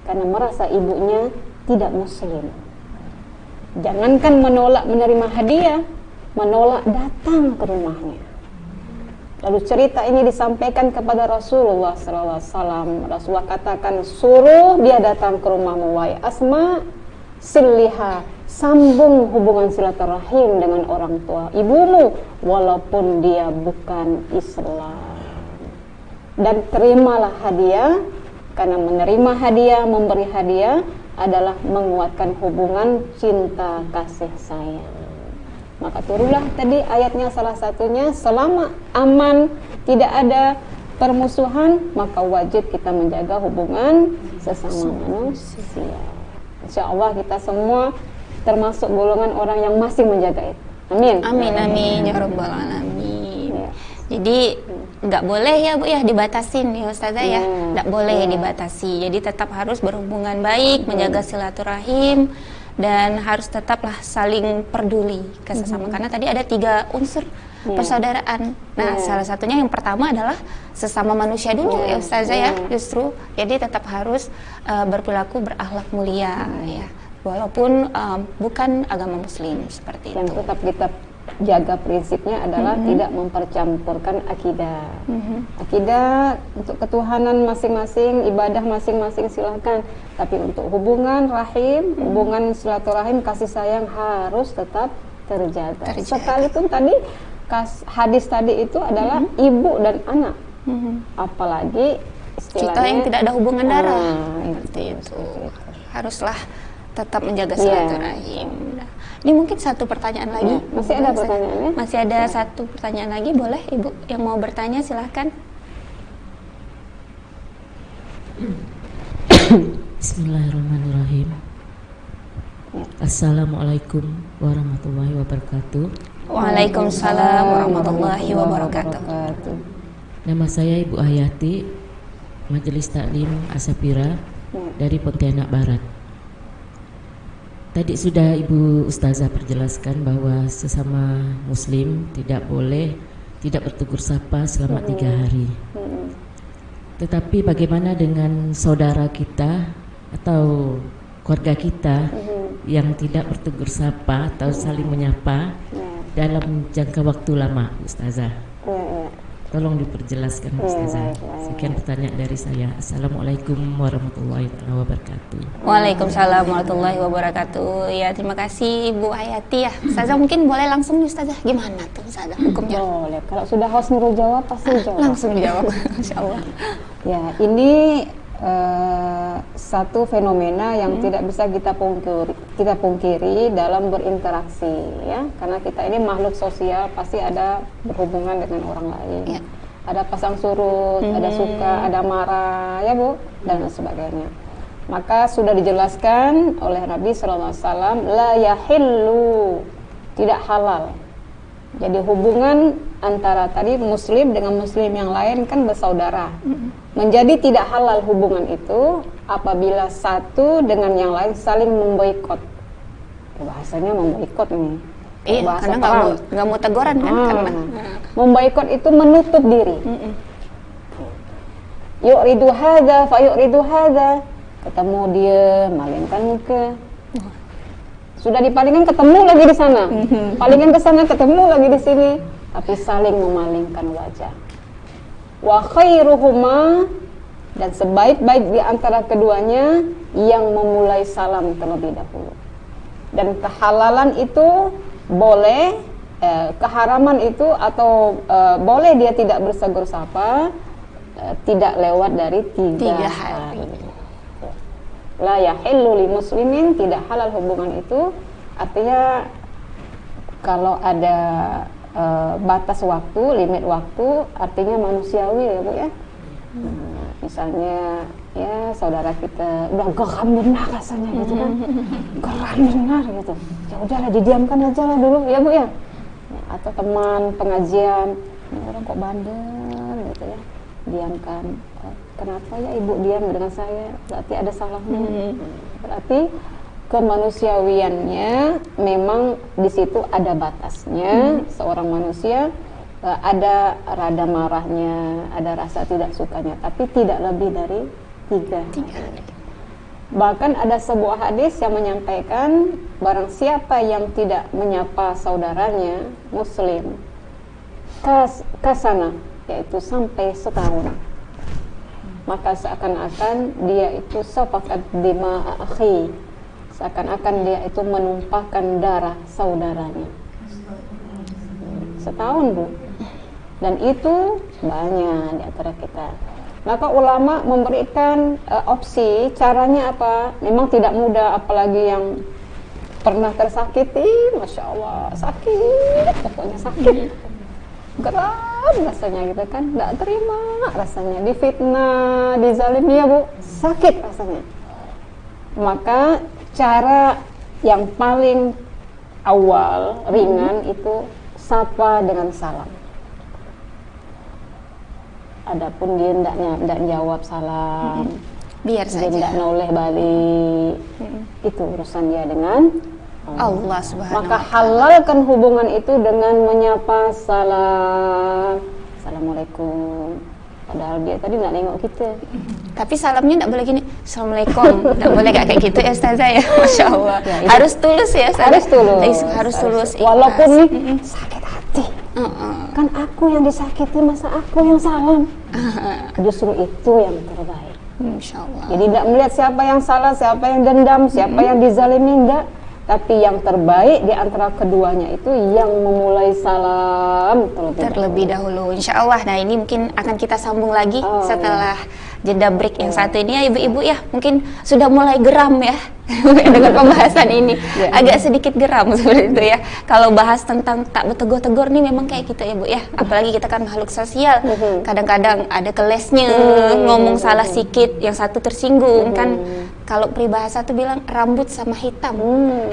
karena merasa ibunya tidak muslim. Jangankan menolak menerima hadiah, menolak datang ke rumahnya. Lalu cerita ini disampaikan kepada Rasulullah SAW. Rasulullah katakan, suruh dia datang ke rumahmu, wahai Asma, siliha, sambung hubungan silaturahim dengan orang tua ibumu walaupun dia bukan Islam, dan terimalah hadiah, karena menerima hadiah, memberi hadiah adalah menguatkan hubungan cinta kasih sayang. Maka turunlah tadi ayatnya, salah satunya selama aman, tidak ada permusuhan, maka wajib kita menjaga hubungan sesama manusia. Insya Allah kita semua termasuk golongan orang yang masih menjaga itu. Amin. Amin, amin ya rabbal alamin. Ya. Jadi nggak boleh ya Bu ya dibatasin ya Ustazah ya, nggak boleh dibatasi. Jadi tetap harus berhubungan baik, menjaga silaturahim, dan harus tetaplah saling peduli ke sesama, karena tadi ada 3 unsur persaudaraan. Nah, salah satunya yang pertama adalah sesama manusia dulu ya Ustazah ya, justru. Jadi tetap harus berperilaku berakhlak mulia ya, walaupun bukan agama muslim seperti yang itu. Tetap kita jaga prinsipnya adalah tidak mempercampurkan akidah. Akidah untuk ketuhanan masing-masing, ibadah masing-masing silahkan, tapi untuk hubungan rahim, hubungan silaturahim, kasih sayang harus tetap terjaga. Sekalipun tadi hadis tadi itu adalah ibu dan anak, apalagi istilahnya kita yang tidak ada hubungan darah, seperti itu. Haruslah tetap menjaga silaturahim. Ini mungkin satu pertanyaan lagi. Masih ada pertanyaannya? Masih ada satu pertanyaan lagi, boleh Ibu yang mau bertanya silahkan. Bismillahirrahmanirrahim. Assalamualaikum warahmatullahi wabarakatuh. Waalaikumsalam warahmatullahi wabarakatuh. Nama saya Ibu Hayati, Majelis Taklim Asapira dari Pontianak Barat. Tadi sudah Ibu Ustazah perjelaskan bahwa sesama Muslim tidak boleh tidak bertegur sapa selama 3 hari. Tetapi bagaimana dengan saudara kita atau keluarga kita yang tidak bertegur sapa atau saling menyapa dalam jangka waktu lama, Ustazah? Tolong diperjelaskan Ustazah. Sekian pertanyaan dari saya. Assalamualaikum warahmatullahi wabarakatuh. Waalaikumsalam warahmatullahi wabarakatuh. Ya, terima kasih Bu Hayati ya. Ustazah mungkin boleh langsung nih Ustazah. Gimana tuh Ustazah hukumnya? Boleh. Kalau sudah host Nurul jawab pasti jawab. Langsung dijawab. Masya Allah. Ya, ini satu fenomena yang tidak bisa kita pungkiri dalam berinteraksi ya, karena kita ini makhluk sosial, pasti ada berhubungan dengan orang lain ya. Ada pasang surut, ada suka, ada marah ya Bu, dan sebagainya. Maka sudah dijelaskan oleh Nabi SAW, la yahillu, tidak halal. Jadi hubungan antara tadi muslim dengan muslim yang lain kan bersaudara. Menjadi tidak halal hubungan itu apabila satu dengan yang lain saling memboikot. Bahasanya memboikot nih. Iya, bahasa karena nggak mau teguran kan? Karena memboikot itu menutup diri. Yu'ridu hadza fa yu'ridu hadza. Ketemu dia malingkan muka, Sudah dipalingkan ketemu lagi di sana, palingkan ke sana ketemu lagi di sini, tapi saling memalingkan wajah. Wa khairuhuma, dan sebaik-baik di antara keduanya yang memulai salam terlebih dahulu. Dan kehalalan itu boleh, keharaman itu atau boleh dia tidak bersegur sapa, tidak lewat dari 3 hari. La yahillu li muslimin, tidak halal hubungan itu, artinya kalau ada batas waktu, limit waktu, artinya manusiawi ya Bu ya. Misalnya ya saudara kita udah geram benar rasanya gitu kan, geram benar gitu, ya udahlah didiamkan aja lah dulu ya Bu ya. Atau teman pengajian, ini orang kok bandel gitu ya, diamkan. Kenapa ya ibu diam dengan saya? Berarti ada salahnya. Berarti kemanusiawiannya memang di situ ada batasnya. Seorang manusia ada rada marahnya, ada rasa tidak sukanya, tapi tidak lebih dari 3 hari. Bahkan ada sebuah hadis yang menyampaikan barang siapa yang tidak menyapa saudaranya muslim kasana, yaitu sampai setahun, maka seakan-akan dia itu safakat dima akhi, seakan-akan dia itu menumpahkan darah saudaranya. Setahun Bu, dan itu banyak di antara kita. Maka ulama memberikan opsi, caranya apa? Memang tidak mudah, apalagi yang pernah tersakiti, masya Allah, sakit, pokoknya sakit, geram rasanya gitu kan, nggak terima rasanya, difitnah, dizalimi ya Bu, sakit rasanya. Maka cara yang paling awal, ringan itu sapa dengan salam. Adapun dia tidak jawab salam, biar saja, dia tidak noleh balik, itu urusan dia dengan Allah Subhanahu Maka wa ta'ala. halalkan hubungan itu dengan menyapa salam, assalamualaikum. Padahal dia tadi nggak nengok kita. Tapi salamnya nggak boleh gini, assalamualaikum, nggak boleh kayak gitu ya Ustazah ya, masya Allah. Ya, harus tulus ya Ustazah. Harus tulus. Harus tulus. Walaupun nih sakit hati, kan aku yang disakiti, masa aku yang salam? Justru itu yang terbaik. Insya Allah. Jadi tidak melihat siapa yang salah, siapa yang dendam, siapa yang dizalimi, enggak. Tapi yang terbaik di antara keduanya itu yang memulai salam terlebih dahulu. Insya Allah. Nah ini mungkin akan kita sambung lagi setelah jeda break yang satu ini ya ibu-ibu ya. Mungkin sudah mulai geram ya dengan pembahasan ini. Agak sedikit geram seperti itu ya. Kalau bahas tentang tak bertegur-tegur nih memang kayak gitu ya Bu ya. Apalagi kita kan makhluk sosial. Kadang-kadang ada kelesnya, ngomong salah sikit, yang satu tersinggung kan. Kalau peribahasa tuh bilang rambut sama hitam,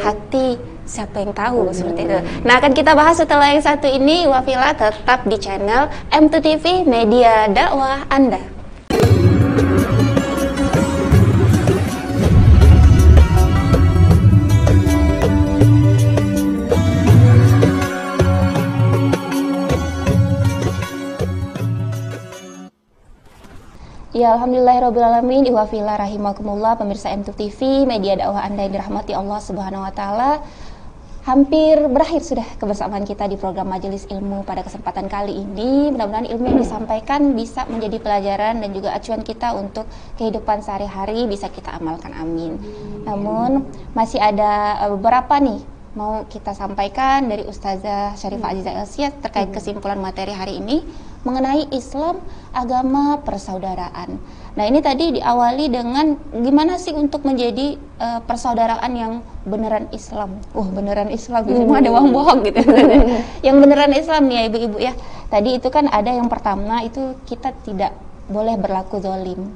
hati siapa yang tahu, seperti itu. Nah akan kita bahas setelah yang satu ini. Wafila tetap di channel M2TV Media Dakwah Anda. Ya alhamdulillahirrabbilalamin, ihwafillah rahimakumullah, pemirsa M2TV, media dakwah Anda yang dirahmati Allah Subhanahu wa ta'ala. Hampir berakhir sudah kebersamaan kita di program Majelis Ilmu pada kesempatan kali ini. Mudah-mudahan ilmu yang disampaikan bisa menjadi pelajaran dan juga acuan kita untuk kehidupan sehari-hari, bisa kita amalkan, amin. Namun masih ada beberapa nih mau kita sampaikan dari Ustazah Syarifah Azizah Elsia terkait kesimpulan materi hari ini mengenai Islam, agama persaudaraan. Nah ini tadi diawali dengan gimana sih untuk menjadi persaudaraan yang beneran Islam. Beneran Islam, semua ada orang bohong gitu. Yang beneran Islam nih ya ibu-ibu ya. Tadi itu kan ada yang pertama itu kita tidak boleh berlaku zalim.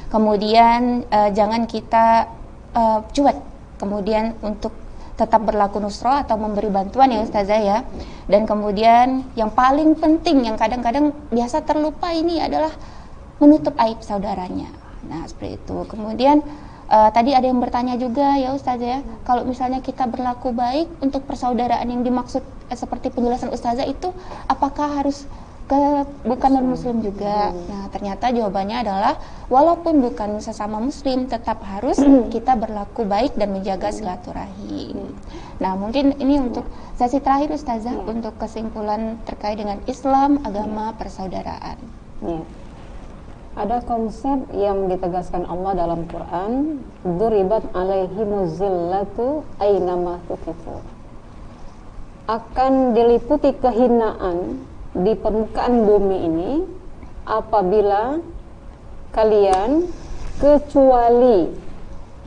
Kemudian jangan kita cuek. Kemudian untuk tetap berlaku nusro atau memberi bantuan ya Ustazah ya. Dan kemudian yang paling penting yang kadang-kadang biasa terlupa ini adalah menutup aib saudaranya. Nah seperti itu. Kemudian tadi ada yang bertanya juga ya Ustazah ya, kalau misalnya kita berlaku baik untuk persaudaraan yang dimaksud seperti penjelasan Ustazah itu, apakah harus bukan non-muslim juga. Nah, ternyata jawabannya adalah walaupun bukan sesama muslim, tetap harus kita berlaku baik dan menjaga silaturahim. Nah, mungkin ini untuk sesi terakhir Ustazah, untuk kesimpulan terkait dengan Islam, agama, persaudaraan. Ya. Ada konsep yang ditegaskan Allah dalam Quran, duribat alaihimuz zillatu ainama tuqifu. Akan diliputi kehinaan di permukaan bumi ini apabila kalian kecuali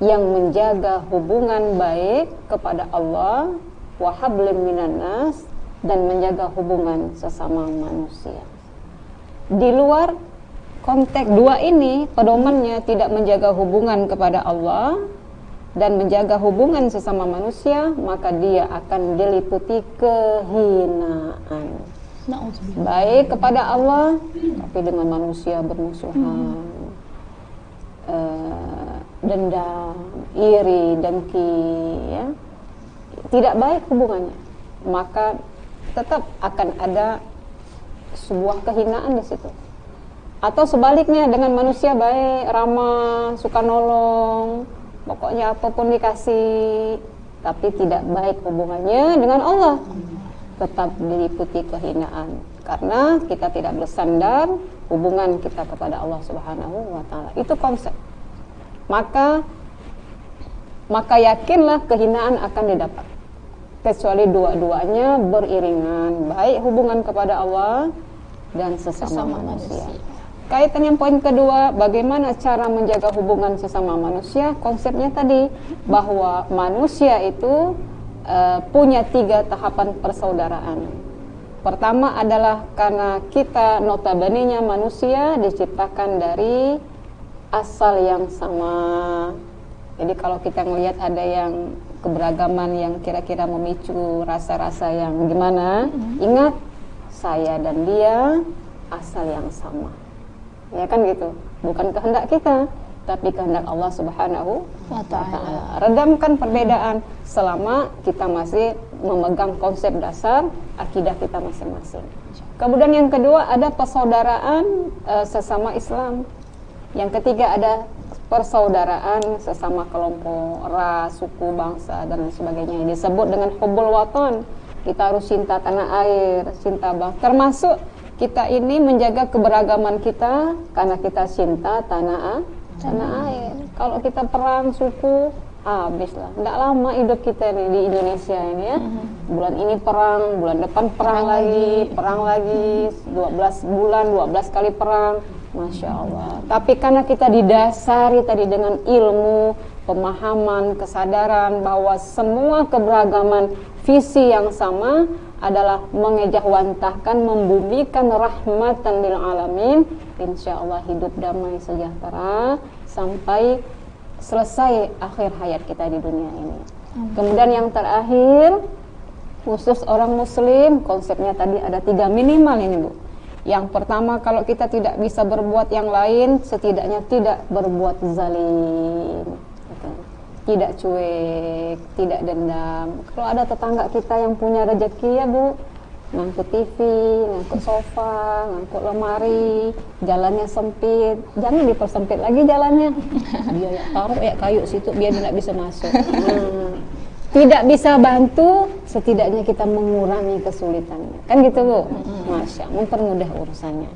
yang menjaga hubungan baik kepada Allah wa hablim minan nas, dan menjaga hubungan sesama manusia. Di luar konteks dua ini, pedomannya tidak menjaga hubungan kepada Allah dan menjaga hubungan sesama manusia, maka dia akan diliputi kehinaan. Baik kepada Allah, tapi dengan manusia bermusuhan, dendam, iri, dengki, ya. Tidak baik hubungannya, maka tetap akan ada sebuah kehinaan di situ. Atau sebaliknya, dengan manusia baik, ramah, suka nolong, pokoknya apapun dikasih, tapi tidak baik hubungannya dengan Allah, tetap diliputi kehinaan, karena kita tidak bersandar hubungan kita kepada Allah Subhanahu wa Ta'ala. Itu konsep. Maka yakinlah kehinaan akan didapat, kecuali dua-duanya beriringan, baik hubungan kepada Allah dan sesama manusia. Kaitan yang poin kedua, bagaimana cara menjaga hubungan sesama manusia? Konsepnya tadi bahwa manusia itu punya 3 tahapan persaudaraan. Pertama adalah karena kita notabene-nya manusia diciptakan dari asal yang sama. Jadi kalau kita melihat ada yang keberagaman yang kira-kira memicu rasa-rasa yang gimana, ingat, saya dan dia asal yang sama. Ya kan gitu. Bukan kehendak kita, tapi kehendak Allah Subhanahu wa Ta'ala. Redamkan perbedaan selama kita masih memegang konsep dasar akidah kita masing-masing. Kemudian yang kedua ada persaudaraan sesama Islam. Yang ketiga ada persaudaraan sesama kelompok, ras, suku, bangsa, dan sebagainya. Yang disebut dengan hubbul watan. Kita harus cinta tanah air, cinta bangsa. Termasuk kita ini menjaga keberagaman kita karena kita cinta tanah air. Kalau kita perang suku, habislah. Tidak lama hidup kita nih di Indonesia ini ya. Bulan ini perang, bulan depan perang lagi, 12 bulan, 12 kali perang. Masya Allah. Tapi karena kita didasari tadi dengan ilmu, pemahaman, kesadaran bahwa semua keberagaman visi yang sama adalah mengejawantahkan, membumikan rahmatan lil alamin. Insya Allah hidup damai sejahtera sampai selesai akhir hayat kita di dunia ini. Kemudian yang terakhir, khusus orang muslim, konsepnya tadi ada 3 minimal ini Bu. Yang pertama, kalau kita tidak bisa berbuat yang lain, setidaknya tidak berbuat zalim, tidak cuek, tidak dendam. Kalau ada tetangga kita yang punya rezeki ya Bu, ngangkut TV, ngangkut sofa, ngangkut lemari, jalannya sempit, jangan dipersempit lagi jalannya. Dia ya taruh ya kayu situ biar dia tidak bisa masuk. Tidak bisa bantu, setidaknya kita mengurangi kesulitannya. Kan gitu Bu? Masya, mempermudah urusannya.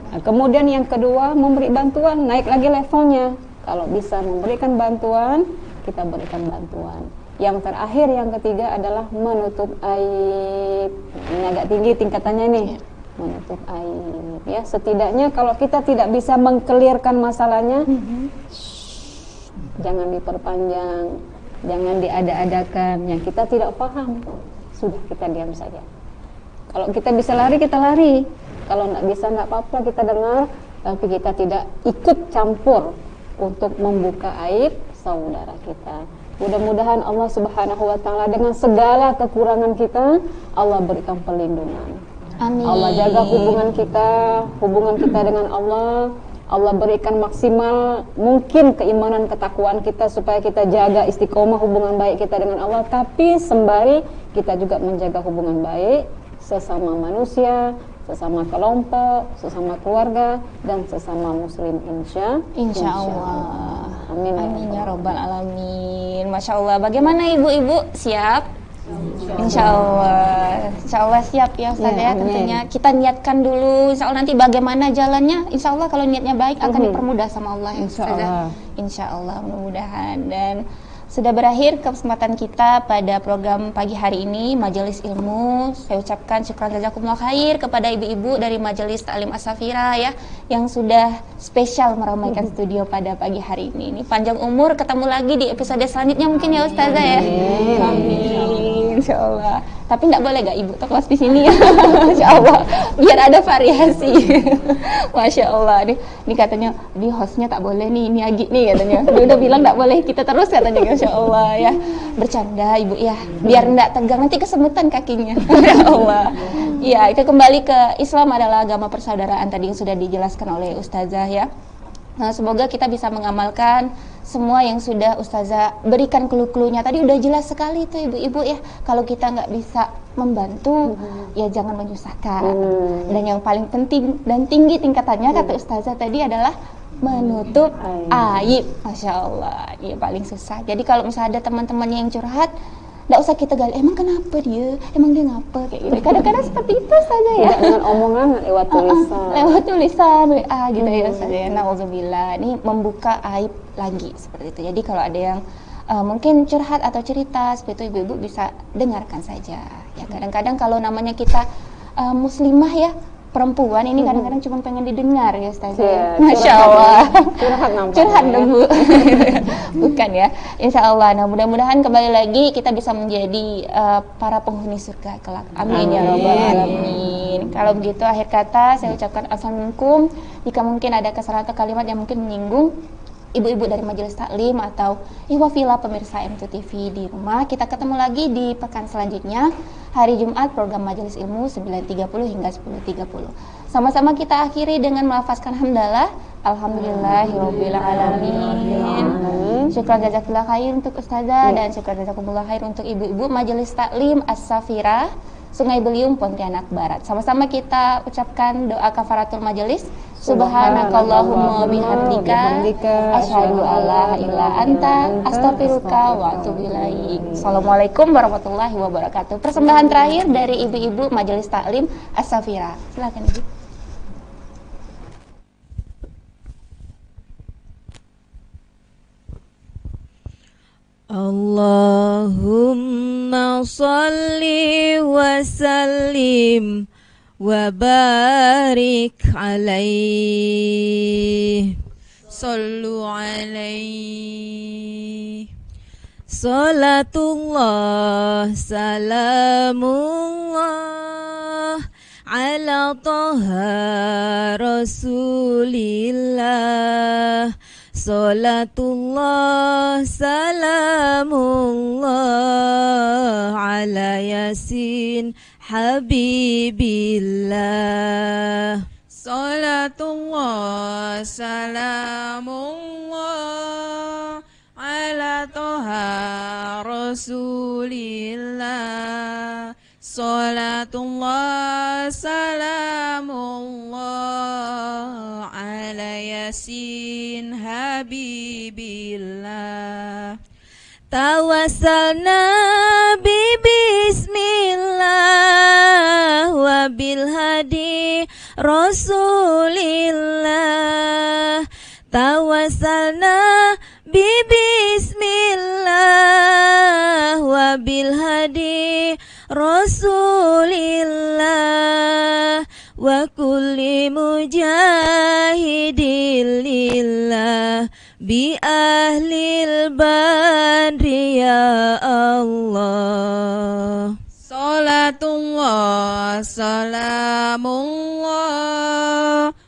Nah, kemudian yang kedua, memberi bantuan, naik lagi levelnya. Kalau bisa memberikan bantuan, kita berikan bantuan. Yang terakhir, yang ketiga adalah menutup aib. Ini agak tinggi tingkatannya nih. Menutup aib. Ya, setidaknya kalau kita tidak bisa mengkelirkan masalahnya, jangan diperpanjang, jangan diada-adakan. Yang kita tidak paham, sudah kita diam saja. Kalau kita bisa lari, kita lari. Kalau nggak bisa, nggak apa-apa, kita dengar, tapi kita tidak ikut campur untuk membuka aib saudara kita. Mudah-mudahan Allah Subhanahu wa Ta'ala dengan segala kekurangan kita, Allah berikan perlindungan. Amin. Allah jaga hubungan kita dengan Allah. Allah berikan maksimal mungkin keimanan ketakwaan kita supaya kita jaga istiqomah hubungan baik kita dengan Allah, tapi sembari kita juga menjaga hubungan baik sesama manusia, sesama kelompok, sesama keluarga, dan sesama muslim insya Allah. Amin. Amin ya robbal alamin. Masya Allah. Bagaimana ibu-ibu, siap? Insya Allah siap ya Ustaz ya. Tentunya kita niatkan dulu. Insya Allah nanti bagaimana jalannya. Insya Allah kalau niatnya baik akan dipermudah sama Allah ya Ustaz. Insya Allah mudah-mudahan. Dan sudah berakhir kesempatan kita pada program pagi hari ini Majelis Ilmu. Saya ucapkan syukran jazakumullah khair kepada ibu-ibu dari Majelis Ta'lim As-Safira ya, yang sudah spesial meramaikan studio pada pagi hari ini. Ini panjang umur, ketemu lagi di episode selanjutnya mungkin ya Ustazah ya. Amin. Insya Allah. Tapi nggak boleh gak ibu tekos di sini ya. Insya Allah. Biar ada variasi. Masya Allah. Ini katanya, ini hostnya tak boleh nih, ini Agi nih katanya. Dia udah bilang nggak boleh, kita terus katanya. Masya Allah ya. Bercanda ibu ya. Biar nggak tegang, nanti kesemutan kakinya. Ya Allah. Ya, itu kembali ke Islam adalah agama persaudaraan tadi yang sudah dijelaskan oleh Ustazah ya. Nah, semoga kita bisa mengamalkan semua yang sudah Ustazah berikan clue-cluenya. Tadi udah jelas sekali itu ibu-ibu ya. Kalau kita nggak bisa membantu, ya jangan menyusahkan. Dan yang paling penting dan tinggi tingkatannya kata Ustazah tadi adalah menutup aib. Masya Allah, ya paling susah. Jadi kalau misalnya ada teman-temannya yang curhat, nggak usah kita gali, emang kenapa dia, emang dia ngapa kayak gitu. Kadang-kadang seperti itu saja ya. Tidak dengan omongan, lewat tulisan. Lewat tulisan WA gitu ya saja. Nauzubillah. Ini membuka aib lagi seperti itu. Jadi kalau ada yang mungkin curhat atau cerita seperti itu, ibu-ibu bisa dengarkan saja. Ya kadang-kadang kalau namanya kita muslimah ya, perempuan ini kadang-kadang cuma pengen didengar ya Ustazah. Yeah, Masya Allah. Curhat dong Bu. Bukan ya. Insya Allah. Nah mudah-mudahan kembali lagi kita bisa menjadi para penghuni surga kelak. Amin ya robbal alamin. Kalau begitu akhir kata saya ucapkan assalamualaikum. Jika mungkin ada kesalahan atau kalimat yang mungkin menyinggung ibu-ibu dari Majelis Taklim atau ikhwafillah pemirsa M2TV di rumah, kita ketemu lagi di pekan selanjutnya hari Jumat program Majelis Ilmu 9.30 hingga 10.30. Sama-sama kita akhiri dengan melafazkan hamdalah alhamdulillahirabbil alamin. Syukran jazakumullah khair untuk Ustazah dan syukran jazakumullah khair untuk ibu-ibu Majelis Taklim As-Safira Sungai Beliung, Pontianak Barat. Sama-sama kita ucapkan doa kafaratul majelis. Subhanakallahumma bihamdika asyhadu alla ilaha anta astaghfiruka wa atubu ilaik. Assalamualaikum warahmatullahi wabarakatuh. Persembahan terakhir dari ibu-ibu Majelis Taklim As-Safira. Silakan Ibu. Allahumma salli wa sallim wa barik alaihi. Sallu alaihi. Salatullah salamullah ala taha rasulillah. Salatullah salamullah ala yasin habibillah. Salatullah salamullah ala toha rasulillah. Salatullah salamullah ala yasin habibillah. Tawassalna bi bismillah wa bil hadi rasulillah. Tawassalna bi bismillah wa bil hadi rasulillah wa kulli mujahidin lillah bi ahlil badri ya Allah. Salatullah salamullah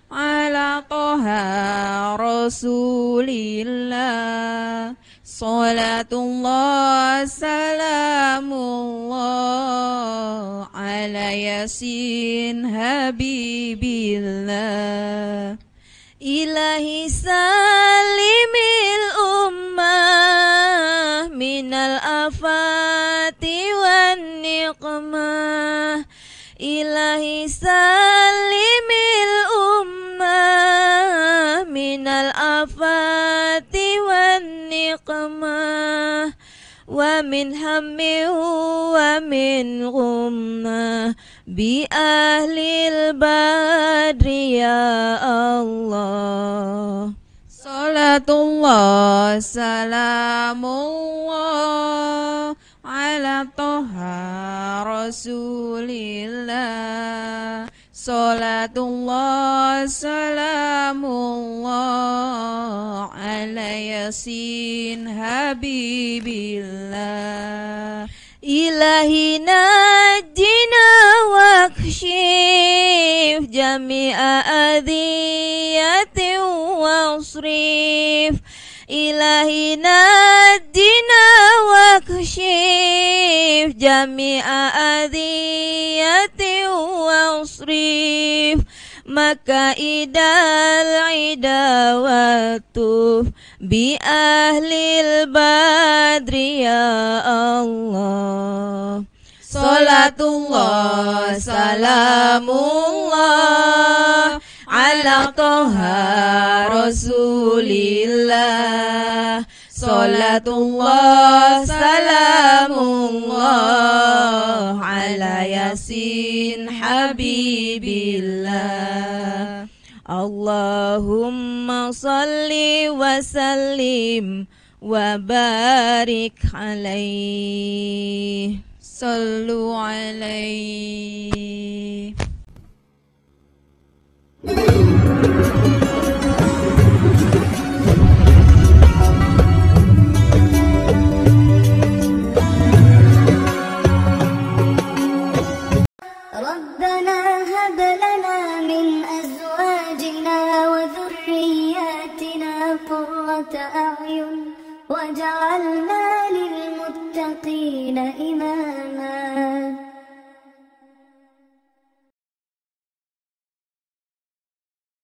ala toha rasulillah. Salatullah salamullah ala yasin habibillah. Ilahi salimil ummah minal afati wan niqmah. Ilahi salimil نقمة ومن هم ومن غمة بأهل البدر يا الله صلاة الله سلام الله على طه رسول الله صلاة الله سلام الله على ياسين حبيب الله إلهي نجنا واكشف جميع أذية واصرف إلهي نجنا واكشف جميع أذية واصرف مكائد العدا والطوف بأهل البدر يا الله صلاة الله سلام الله على طه رسول الله صلاة الله سلام الله على ياسين حبيب الله اللهم صل وسلم وبارك عليه صلوا عليه ربنا هب لنا من أزواجنا وذرياتنا قرة أعين واجعلنا للمتقين إماما